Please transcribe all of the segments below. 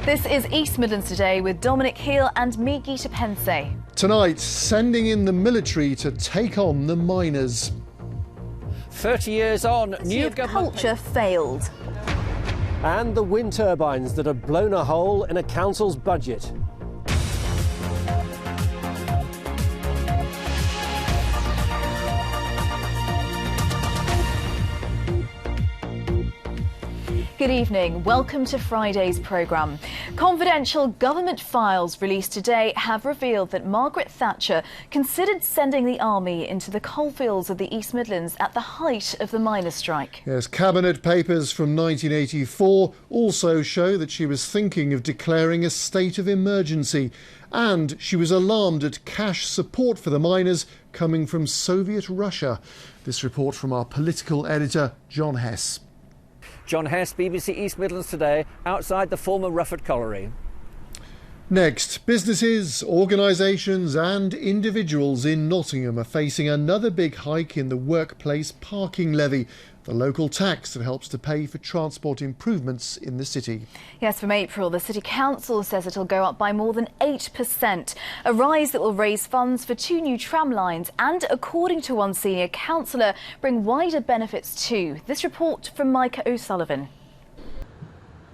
This is East Midlands Today with Dominic Heel and me, Gita Pense. Tonight, sending in the military to take on the miners. 30 years on, new government Culture failed. and the wind turbines that have blown a hole in a council's budget. Good evening. Welcome to Friday's programme. Confidential government files released today have revealed that Margaret Thatcher considered sending the army into the coalfields of the East Midlands at the height of the miners' strike. Yes, cabinet papers from 1984 also show that she was thinking of declaring a state of emergency, and she was alarmed at cash support for the miners coming from Soviet Russia. This report from our political editor, John Hess. John Hess, BBC East Midlands Today, outside the former Rufford Colliery. Next, businesses, organisations and individuals in Nottingham are facing another big hike in the workplace parking levy, the local tax that helps to pay for transport improvements in the city. Yes, from April, the City Council says it'll go up by more than 8%, a rise that will raise funds for 2 new tram lines and, according to one senior councillor, bring wider benefits too. This report from Mike O'Sullivan.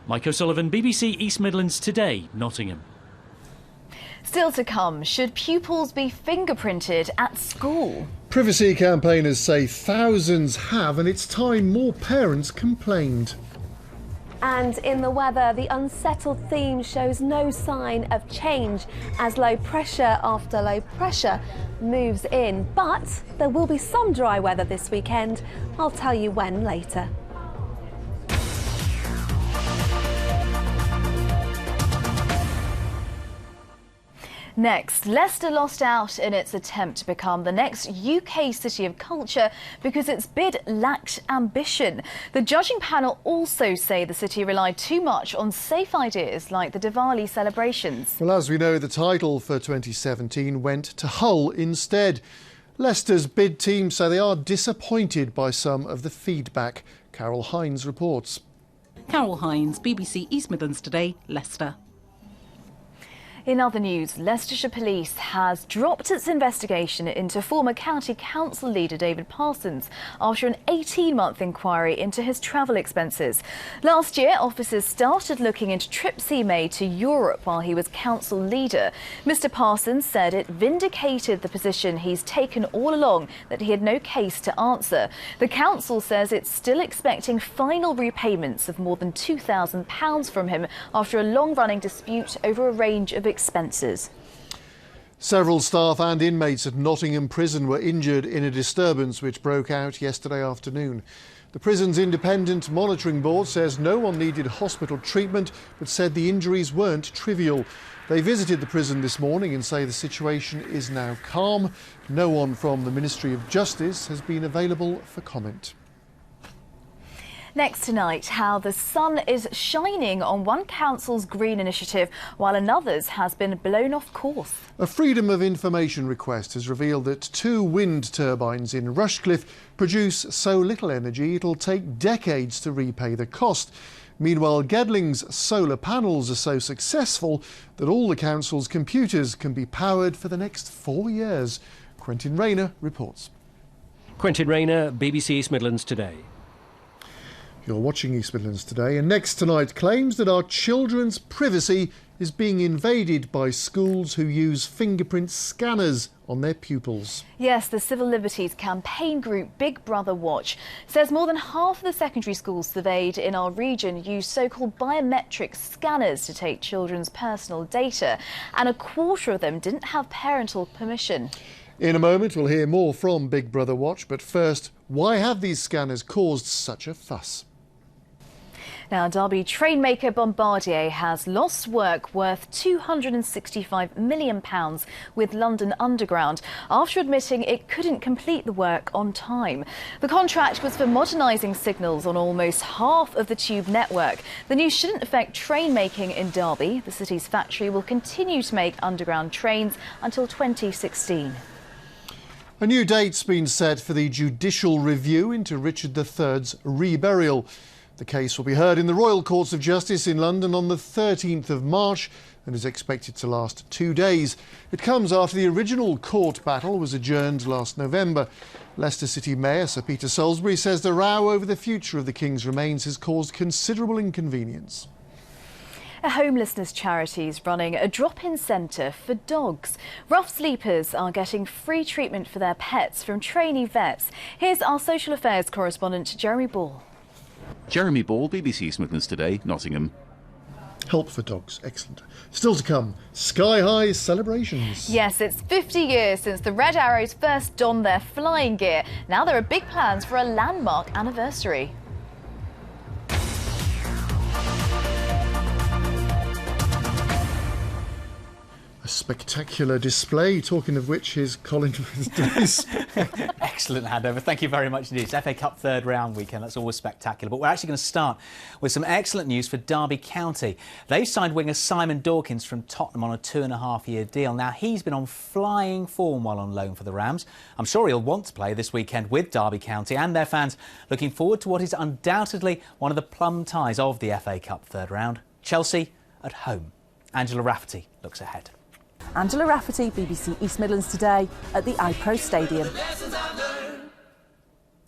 Mike O'Sullivan, BBC East Midlands Today, Nottingham. Still to come, should pupils be fingerprinted at school? Privacy campaigners say thousands have, and it's time more parents complained. And in the weather, the unsettled theme shows no sign of change as low pressure after low pressure moves in. But there will be some dry weather this weekend. I'll tell you when later. Next, Leicester lost out in its attempt to become the next UK City of Culture because its bid lacked ambition. The judging panel also say the city relied too much on safe ideas like the Diwali celebrations. Well, as we know, the title for 2017 went to Hull instead. Leicester's bid team say they are disappointed by some of the feedback. Carol Hines reports. Carol Hines, BBC East Midlands Today, Leicester. In other news, Leicestershire Police has dropped its investigation into former County Council leader David Parsons after an 18-month inquiry into his travel expenses. Last year, officers started looking into trips he made to Europe while he was council leader. Mr Parsons said it vindicated the position he's taken all along, that he had no case to answer. The council says it's still expecting final repayments of more than £2,000 from him after a long-running dispute over a range of expenses. Several staff and inmates at Nottingham Prison were injured in a disturbance which broke out yesterday afternoon. The prison's independent monitoring board says no one needed hospital treatment, but said the injuries weren't trivial. They visited the prison this morning and say the situation is now calm. No one from the Ministry of Justice has been available for comment. Next tonight, how the sun is shining on one council's green initiative while another's has been blown off course. A Freedom of Information request has revealed that 2 wind turbines in Rushcliffe produce so little energy it'll take decades to repay the cost. Meanwhile, Gedling's solar panels are so successful that all the council's computers can be powered for the next 4 years. Quentin Rayner reports. Quentin Rayner, BBC East Midlands Today. You're watching East Midlands Today, and Next Tonight claims that our children's privacy is being invaded by schools who use fingerprint scanners on their pupils. Yes, the civil liberties campaign group Big Brother Watch says more than half of the secondary schools surveyed in our region use so-called biometrics scanners to take children's personal data, and a quarter of them didn't have parental permission. In a moment, we'll hear more from Big Brother Watch, but first, why have these scanners caused such a fuss? Now, Derby train maker Bombardier has lost work worth £265 million with London Underground after admitting it couldn't complete the work on time. The contract was for modernising signals on almost half of the tube network. The news shouldn't affect train making in Derby. The city's factory will continue to make underground trains until 2016. A new date's been set for the judicial review into Richard III's Reburial. The case will be heard in the Royal Courts of Justice in London on the 13th of March and is expected to last 2 days. It comes after the original court battle was adjourned last November. Leicester City Mayor Sir Peter Salisbury says the row over the future of the King's remains has caused considerable inconvenience. A homelessness charity is running a drop-in centre for dogs. Rough sleepers are getting free treatment for their pets from trainee vets. Here's our social affairs correspondent Jeremy Ball. Jeremy Ball, BBC East Midlands Today, Nottingham. Help for dogs, excellent. Still to come, sky-high celebrations. Yes, it's 50 years since the Red Arrows first donned their flying gear. Now there are big plans for a landmark anniversary. A spectacular display, talking of which, is Colin Davies. Excellent handover. Thank you very much indeed. It's FA Cup third round weekend. That's always spectacular. But we're actually going to start with some excellent news for Derby County. They've signed winger Simon Dawkins from Tottenham on a 2.5-year deal. Now, he's been on flying form while on loan for the Rams. I'm sure he'll want to play this weekend with Derby County and their fans looking forward to what is undoubtedly one of the plum ties of the FA Cup third round. Chelsea at home. Angela Rafferty looks ahead. Angela Rafferty, BBC East Midlands Today at the iPro Stadium.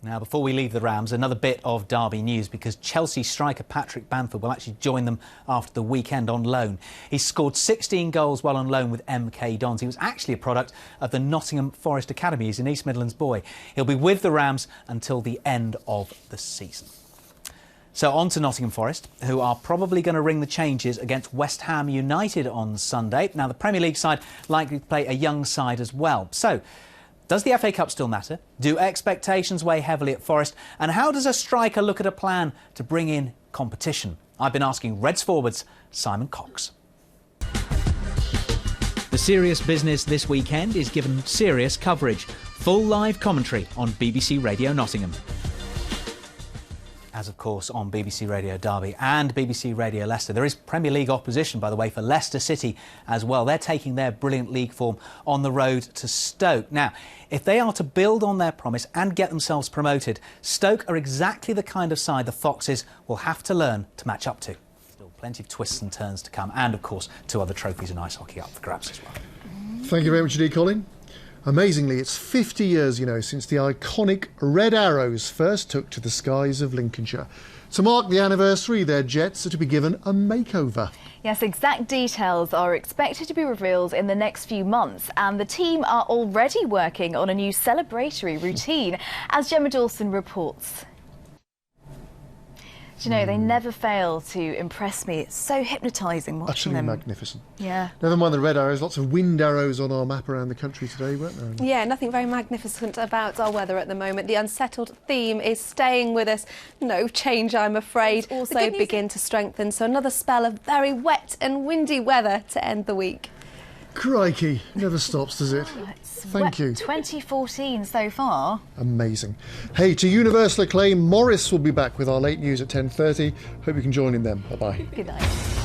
Now, before we leave the Rams, another bit of Derby news because Chelsea striker Patrick Bamford will actually join them after the weekend on loan. He scored 16 goals while on loan with MK Dons. He was actually a product of the Nottingham Forest Academy. He's an East Midlands boy. He'll be with the Rams until the end of the season. So on to Nottingham Forest, who are probably going to ring the changes against West Ham United on Sunday. Now, the Premier League side likely to play a young side as well. So, does the FA Cup still matter? Do expectations weigh heavily at Forest? And how does a striker look at a plan to bring in competition? I've been asking Reds forwards Simon Cox. The serious business this weekend is given serious coverage. Full live commentary on BBC Radio Nottingham. As, of course, on BBC Radio Derby and BBC Radio Leicester. There is Premier League opposition, by the way, for Leicester City as well. They're taking their brilliant league form on the road to Stoke. Now, if they are to build on their promise and get themselves promoted, Stoke are exactly the kind of side the Foxes will have to learn to match up to. Still plenty of twists and turns to come and, of course, 2 other trophies in ice hockey up for grabs as well. Thank you very much indeed, Colin. Amazingly, it's 50 years, since the iconic Red Arrows first took to the skies of Lincolnshire. To mark the anniversary, their jets are to be given a makeover. Yes, exact details are expected to be revealed in the next few months, and the team are already working on a new celebratory routine, as Gemma Dawson reports. Do you know, they never fail to impress me. It's so hypnotising watching them. Utterly magnificent. Yeah. Never mind the red arrows, lots of wind arrows on our map around the country today, weren't there? Yeah, nothing very magnificent about our weather at the moment. The unsettled theme is staying with us. No change, I'm afraid. It's also begin to strengthen, so another spell of very wet and windy weather to end the week. Crikey, never stops, does it? Thank you. 2014 so far. Amazing. Hey, to universal acclaim, Morris will be back with our late news at 10:30. Hope you can join in then. Bye-bye. Good night.